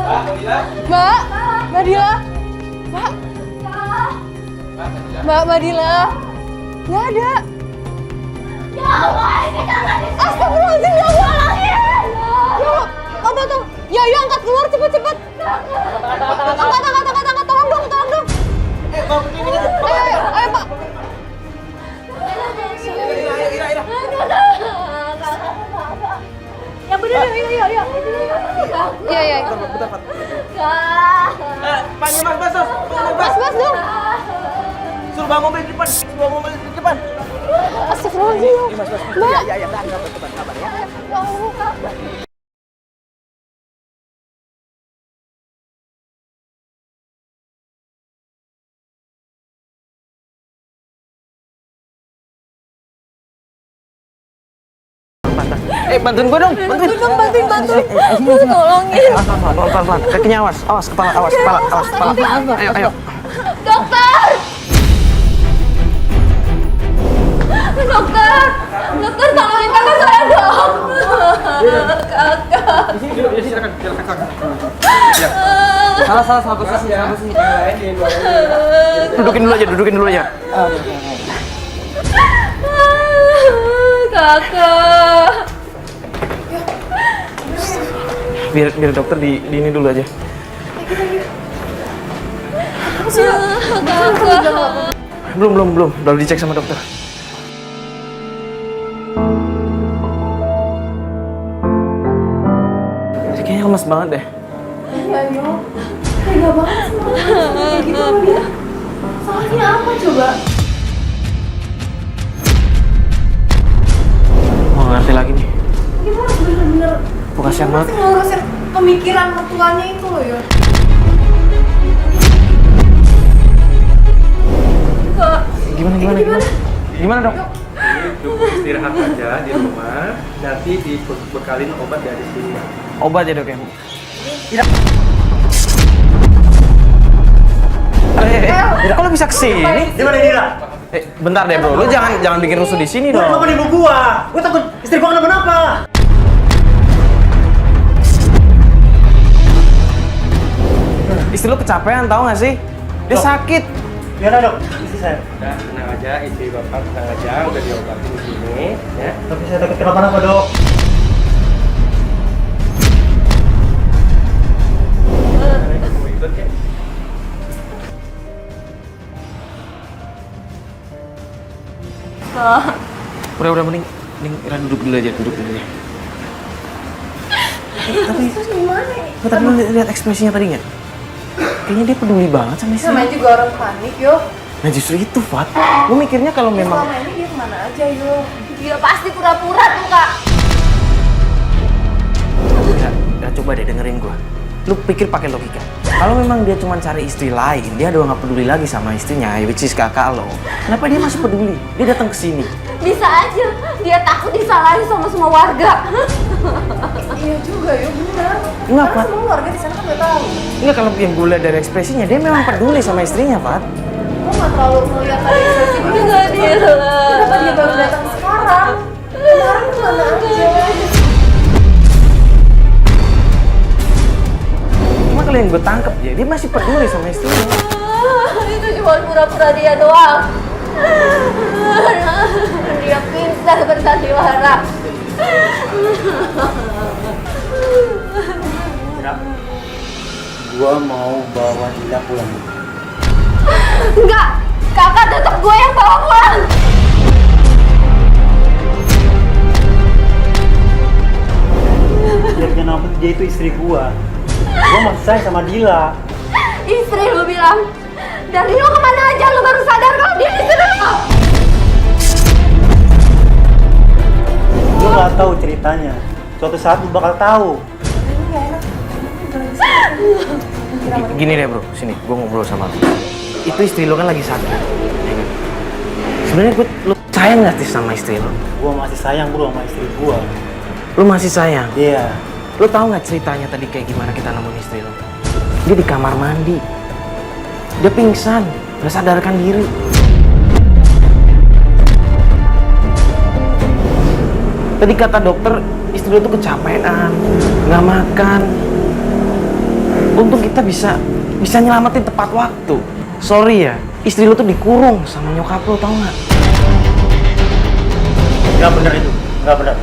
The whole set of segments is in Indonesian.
Mbak, Mbak Dila. Mbak. Mbak Dila. Nggak ada. Ya Allah, ini kakak di sini. Astagfirullahaladzim, ya Allah. Ya Allah. Tunggu. Ya, angkat keluar cepet. Angkat. Tolong dong. Ayo, Pak. Yang bener, yuk. Iya. Panggil Mas Dong. Suruh bawa mobil di depan. Astagfirullahaladzim. Mbak. Iya, cepat kabar ya. Ya Allah. Bantuin gue dong, bantuin. Tolongin. Pelan. Kakinya awas, kepala. Ayo. Dokter, tolongin kakak saya dong. Kakak. Silakan. Salah posisi. Dudukin dulu aja. Kakak. Biar dokter di ini dulu aja. Kakak. Belum. Udah dicek sama dokter. Kayaknya lemas banget deh. Iya, Yo. Tega banget sih mama. Kayak gitu loh dia. Salahnya apa coba? Mau ngerti lagi nih. Gimana bener-bener Kasihan banget. ngurusin pemikiran mertuanya itu loh, Yo. Kak. Gimana dok? Istirahat aja di rumah, nanti dibekalin obat dari sini. Obat ya dok ya? Tidak. Kok lo bisa kesini? Di mana Dira? Bentar deh bro, lo jangan bikin rusuh di sini dong. Kenapa di ibu gua? Gua takut istri gua kenapa-napa. Istri lo kecapean tau gak sih? Dia sakit. Gimana dok? Istri saya. Udah tenang aja, istri bapak tenang aja, udah diobatin di sini, ya. Tapi saya takut kenapa-napa dok. Mau ikut ya? Udah mending Ira duduk dulu aja. Tapi lo lihat ekspresinya tadi nggak? Kayaknya dia peduli banget sama istri. Namanya juga orang panik, Yo. Nah justru itu, Fat. Gue mikirnya kalau memang... Selama ini dia kemana aja, Yo? Dia pasti pura-pura tuh, Kak. Nggak, coba deh dengerin gue. Lu pikir pakai logika. Kalau memang dia cuma cari istri lain, dia udah nggak peduli lagi sama istrinya, which is kakak lo. Kenapa dia masih peduli? Dia datang ke sini. Bisa aja. Dia takut disalahin sama semua warga. Iya juga, Yo. Benar. Enggak, Karena Fat. semua warga di sana kan nggak tahu. Enggak, kalau yang gue lihat dari ekspresinya, dia memang peduli sama istrinya, Fat. Gue nggak terlalu melihat dari ekspresi dia. Kenapa dia baru datang sekarang? Kemarin kemana aja? Cuma kalau yang gue tangkep dia masih peduli sama istrinya. Itu cuma pura-pura dia doang. Dia pintar bersandiwara. Gua mau bawa Dila pulang. Enggak, kakak tetap gue yang bawa pulang. Dia kenapa dia itu istri gua. Gua masih sayang sama Dila. Istri lu bilang, dari lu kemana aja lu baru sadar kalau dia istri lu. Gua nggak tahu ceritanya. Suatu saat lu bakal tahu. Gini deh bro, sini, gue ngobrol sama lu. Itu istri lo kan lagi sakit, ya kan? Sebenarnya lo sayang nggak sih sama istri lo? Gua masih sayang bro sama istri gua. Lo masih sayang? Iya. Lo tahu nggak ceritanya tadi kayak gimana kita nemuin istri lo? Dia di kamar mandi, dia pingsan, nggak sadarkan diri. Tadi kata dokter, istri lo tuh kecapean, nggak makan. kita bisa nyelamatin tepat waktu. Sorry ya, istri lo tuh dikurung sama nyokap lo, tau nggak? Nggak bener itu, nggak bener.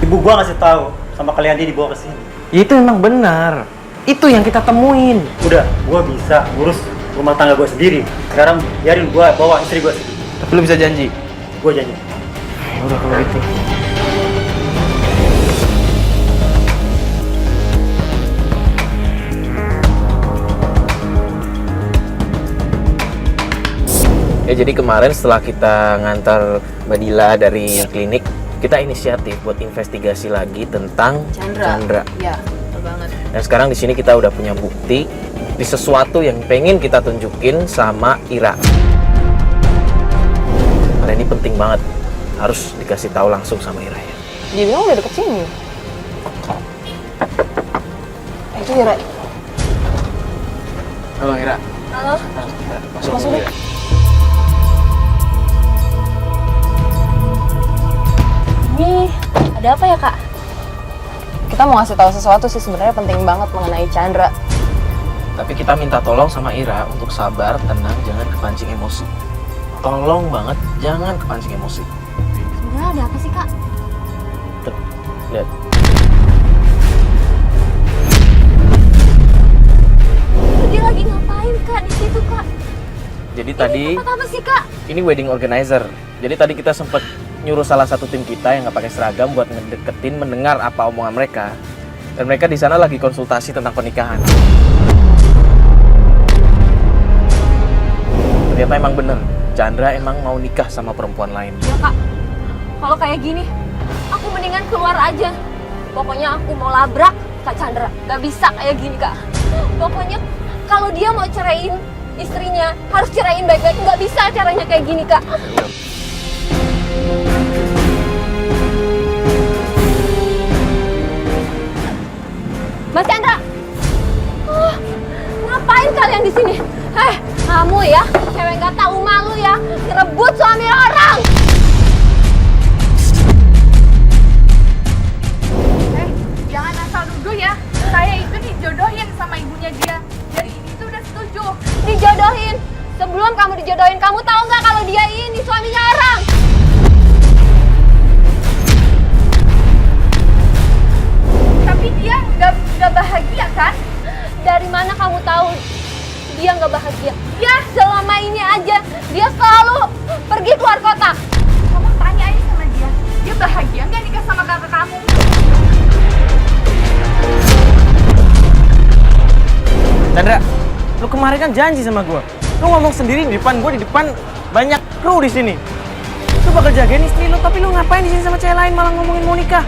Ibu gua ngasih tahu sama kalian dia dibawa ke sini. Ya itu emang benar. Itu yang kita temuin. Udah, gua bisa ngurus rumah tangga gua sendiri. Sekarang biarin gua bawa istri gua sendiri. Tapi lo bisa janji? Gua janji. Ya udah kalau gitu. Ya jadi kemarin setelah kita ngantar Mbak Dila dari klinik, kita inisiatif buat investigasi lagi tentang Chandra. Iya, betul banget. Dan sekarang di sini kita udah punya bukti di sesuatu yang pengen kita tunjukin sama Ira. Karena ini penting banget, harus dikasih tahu langsung sama Ira ya. Dia bilang udah deket sini. Itu Ira. Halo Ira. Halo. Masuk dulu ya. Ini ada apa ya, Kak? Kita mau ngasih tahu sesuatu sih, sebenarnya penting banget mengenai Chandra. Tapi kita minta tolong sama Ira untuk sabar, tenang, jangan kepancing emosi. Tolong banget, jangan kepancing emosi. Sebenarnya ada apa sih, Kak? Tuh, lihat. Dia lagi ngapain, Kak, di situ, Kak? Jadi tadi Tempat apa sih, Kak? ini wedding organizer. Jadi tadi kita sempat nyuruh salah satu tim kita yang nggak pakai seragam buat ngedeketin, mendengar apa omongan mereka. Dan mereka di sana lagi konsultasi tentang pernikahan. Ternyata emang bener, Chandra emang mau nikah sama perempuan lain. Ya, Kak. Kalau kayak gini, aku mendingan keluar aja. Pokoknya aku mau labrak Kak Chandra. Gak bisa kayak gini, Kak. Pokoknya kalau dia mau ceraiin istrinya, harus ceraiin baik-baik. Gak bisa caranya kayak gini, Kak. Mas Chandra, ngapain kalian di sini? Kamu ya, cewek nggak tahu malu ya, ngerebut suami orang. Jangan asal nuduh ya. Saya itu dijodohin sama ibunya dia. Jadi ini tuh udah setuju. Dijodohin. Sebelum kamu dijodohin, kamu tahu nggak kalau dia ini suaminya orang? Tapi dia nggak bahagia kan? Dari mana kamu tahu dia nggak bahagia? Ya, selama ini aja dia selalu pergi keluar kota. Kamu tanya aja sama dia. Dia bahagia nggak nikah sama kakak kamu? Chandra, lu kemarin kan janji sama gua. Lu ngomong sendiri di depan gua, di depan banyak kru di sini. Lu bakal jagain istri lu, tapi lu ngapain di sini sama cewek lain malah ngomongin mau nikah?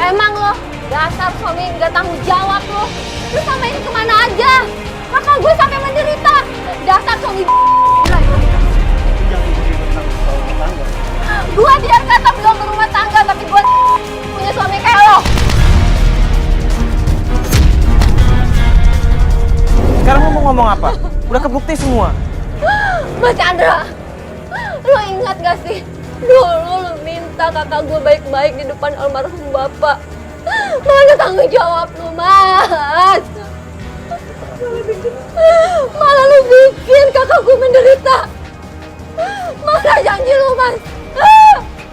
Emang lo dasar suami nggak tanggung jawab lo. Lu sama ini kemana aja? Kakak gue sampai menderita. Dasar suami. Gue biar kata belum berumah tangga, tapi gue punya suami kayak lo. Sekarang lu mau ngomong apa? Udah kebukti semua. Mas Chandra, lo ingat gak sih? Dulu lo minta kakak gue baik-baik di depan almarhum bapak. Mana tanggung jawab lo, Mas? Malah lo bikin kakak gue menderita. Mana janji lo, Mas?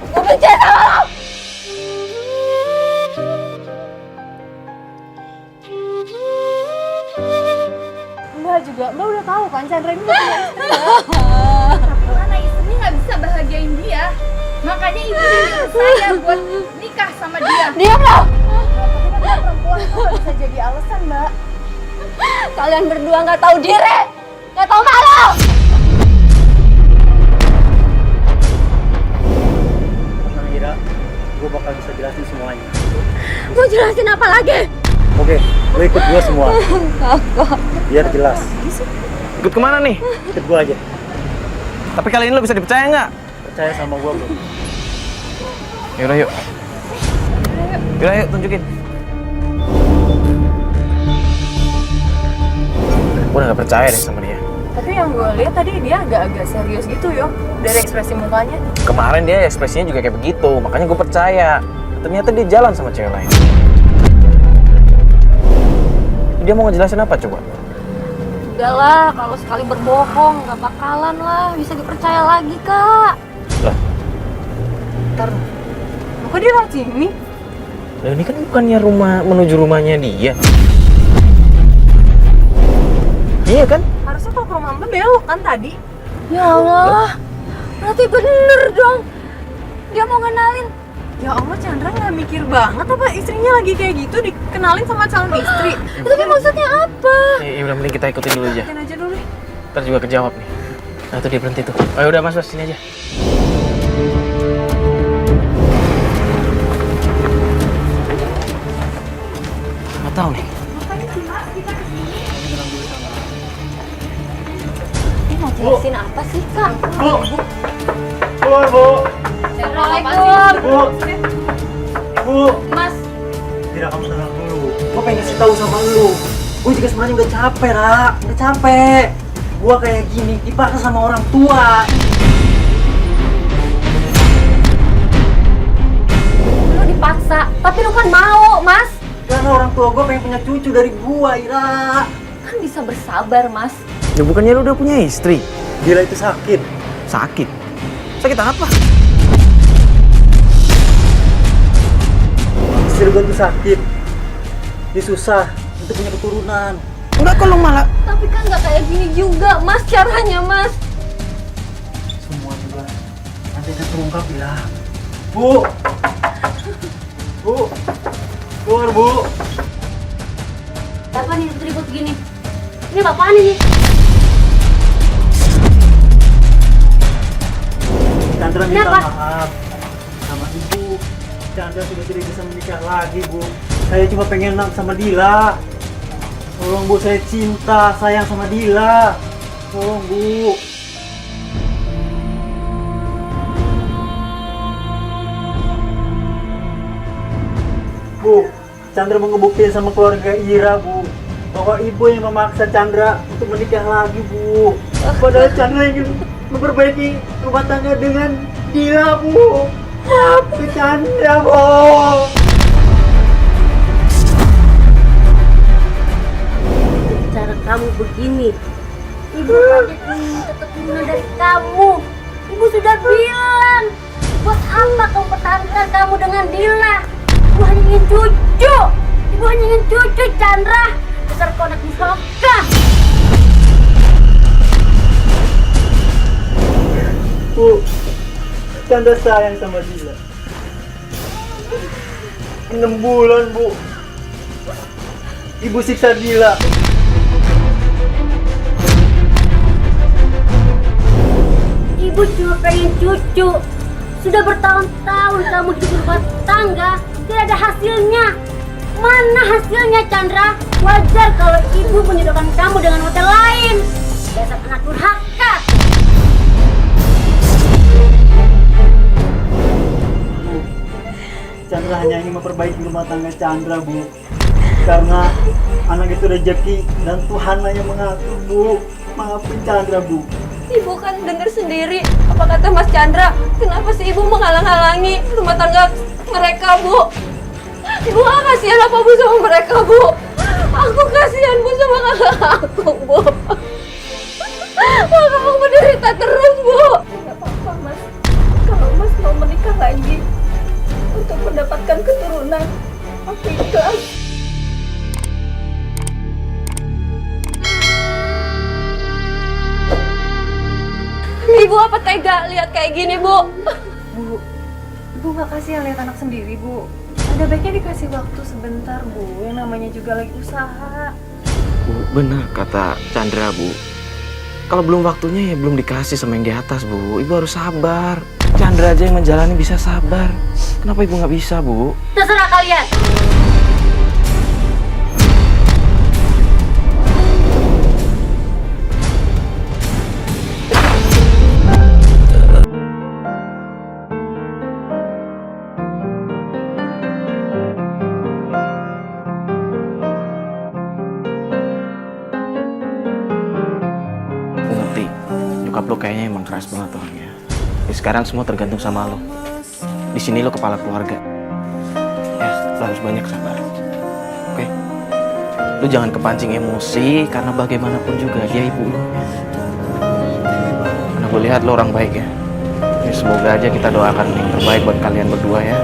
Gue benci sama lo. Mbak juga, Mbak udah tahu kan Chandra ini udah punya istri. Karena istrinya nggak bisa bahagiain dia. Makanya ibu nyuruh saya buat nikah sama dia. Diam lo! Tapi kan dia perempuan tuh nggak bisa jadi alasan, Mbak. Kalian berdua nggak tahu diri, nggak tahu malu. Tenang Ira, gua bakal bisa jelasin semuanya. Mau jelasin apa lagi? Oke, lu ikut gua semua. Biar jelas. Ikut kemana nih? Ikut gua aja. Tapi kali ini lo bisa dipercaya nggak? Percaya sama gua, bro. Yaudah yuk. Yaudah yuk, tunjukin. Gue udah gak percaya deh sama dia. Tapi yang gue lihat tadi dia agak-agak serius gitu yo, dari ekspresi mukanya. Kemarin dia ekspresinya juga kayak begitu, makanya gue percaya. Ternyata dia jalan sama cewek lain. dia mau ngejelasin apa coba? Udah lah, kalau sekali berbohong gak bakalan lah bisa dipercaya lagi, Kak. Lah, Ntar, kok dia lewat sini? lah ini kan bukannya rumah menuju rumahnya dia. Iya kan? Harusnya kalau ke rumah Mbak belok kan tadi. Ya Allah, berarti bener dong. Dia mau ngenalin. Ya Allah, Chandra nggak mikir banget apa istrinya lagi kayak gitu dikenalin sama calon istri. Tapi maksudnya apa? Ya udah mending kita ikutin dulu aja. Ikutin aja dulu deh. Ntar juga kejawab nih. Nah tuh dia berhenti tuh. Oh udah mas sini aja. Nggak tahu nih. Ini mau jelasin apa sih, Kak? Bu! Keluar, Bu! Assalamualaikum. Bu! Bu! Mas, Tidak, kamu tenang dulu. Gue pengen kasih tahu sama lu. Gue juga sebenarnya udah capek, Ra. Udah capek. Gue kayak gini dipaksa sama orang tua. lu dipaksa, tapi lu kan mau, Mas. Karena orang tua gue pengen punya cucu dari gue, Ira. Kan bisa bersabar, Mas. Ya bukannya lu udah punya istri? Dila itu sakit. Sakit? Sakit apa? Istri gue tuh sakit. Dia susah untuk punya keturunan. Enggak kalau malah. Tapi kan nggak kayak gini juga, Mas, caranya, Mas. Semua juga nanti akan terungkap, Ira. Bu! Bu! Keluar, Bu! Apa nih ribut gini? Ini apaan ini? Chandra minta Kenapa? maaf sama ibu. Chandra sudah tidak bisa menikah lagi, Bu. Saya cuma pengen enak sama Dila. Tolong, Bu, saya cinta, sayang sama Dila. Tolong, Bu. Bu, Chandra mau ngebuktiin sama keluarga Ira, Bu, bahwa ibu yang memaksa Chandra untuk menikah lagi, Bu. Padahal Chandra ingin memperbaiki rumah tangga dengan Dila, Bu. Maafkan Chandra, Bu. Cara kamu begini, ibu pasti ingin keturunan dari kamu. Ibu sudah bilang, buat apa kau pertahankan kamu dengan Dila? Ibu hanya ingin cucu. Ibu hanya ingin cucu, Chandra. Dasar kau anak durhaka. Bu, Chandra sayang sama Dila. 6 bulan, Bu. Ibu siksa Dila. Ibu cuma pengen cucu. Sudah bertahun-tahun kamu hidup berumah tangga, tidak ada hasilnya. Mana hasilnya, Chandra? Wajar kalau ibu menjodohkan kamu dengan hotel lain. Dasar anak durhaka. Bu, Chandra hanya ingin memperbaiki rumah tangga Chandra, Bu. Karena anak itu rezeki dan Tuhan yang mengatur, Bu. Maafin Chandra, Bu. Ibu kan dengar sendiri apa kata Mas Chandra. Kenapa sih ibu menghalang-halangi rumah tangga mereka, Bu? Ibu gak kasihan apa Bu sama mereka, Bu? Aku kasihan Bu sama kakak aku, Bu. Kakak aku menderita terus, Bu. Gak apa-apa, Mas. Kalau Mas mau menikah lagi untuk mendapatkan keturunan, aku ikhlas. Ibu apa tega lihat kayak gini, Bu? Bu, Ibu nggak kasihan lihat anak sendiri, Bu. Ada baiknya dikasih waktu sebentar, Bu. Yang namanya juga lagi usaha. Bu, benar kata Chandra, Bu. Kalau belum waktunya ya belum dikasih sama yang di atas, Bu. Ibu harus sabar. Chandra aja yang menjalani bisa sabar. Kenapa ibu nggak bisa, Bu? Terserah kalian. Aku ngerti. Nyokap lo kayaknya emang keras banget orangnya. Ya, sekarang semua tergantung sama lo. Di sini lo kepala keluarga. Ya, lo harus banyak sabar. Oke? Lu jangan kepancing emosi, karena bagaimanapun juga dia ibu lu. Karena gue lihat lu orang baik ya. Ini semoga aja kita doakan yang terbaik buat kalian berdua ya.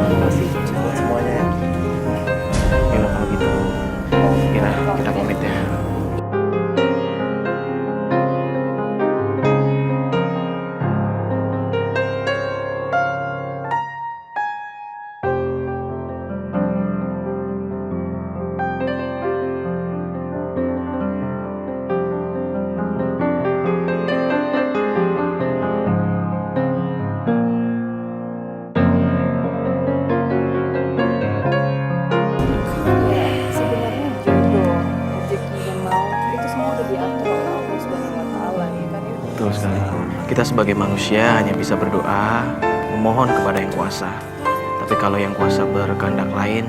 Terima kasih buat semuanya ya. Yaudah kalau gitu, kita pamit ya. Sebenarnya jodoh, rezeki dan maut itu semua udah diatur oleh Allah Subhanahu wa Ta'ala ya kan ya. Betul sekali. Kita sebagai manusia hanya bisa berdoa, memohon kepada yang kuasa. Tapi kalau yang kuasa berkehendak lain,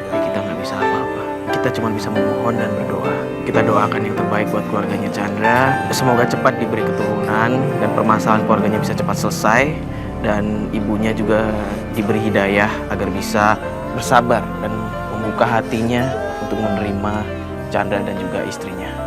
ya kita nggak bisa apa-apa. Kita cuma bisa memohon dan berdoa. Kita doakan yang terbaik buat keluarganya Chandra. Semoga cepat diberi keturunan dan permasalahan keluarganya bisa cepat selesai. Dan ibunya juga diberi hidayah agar bisa bersabar dan membuka hatinya untuk menerima Chandra dan juga istrinya.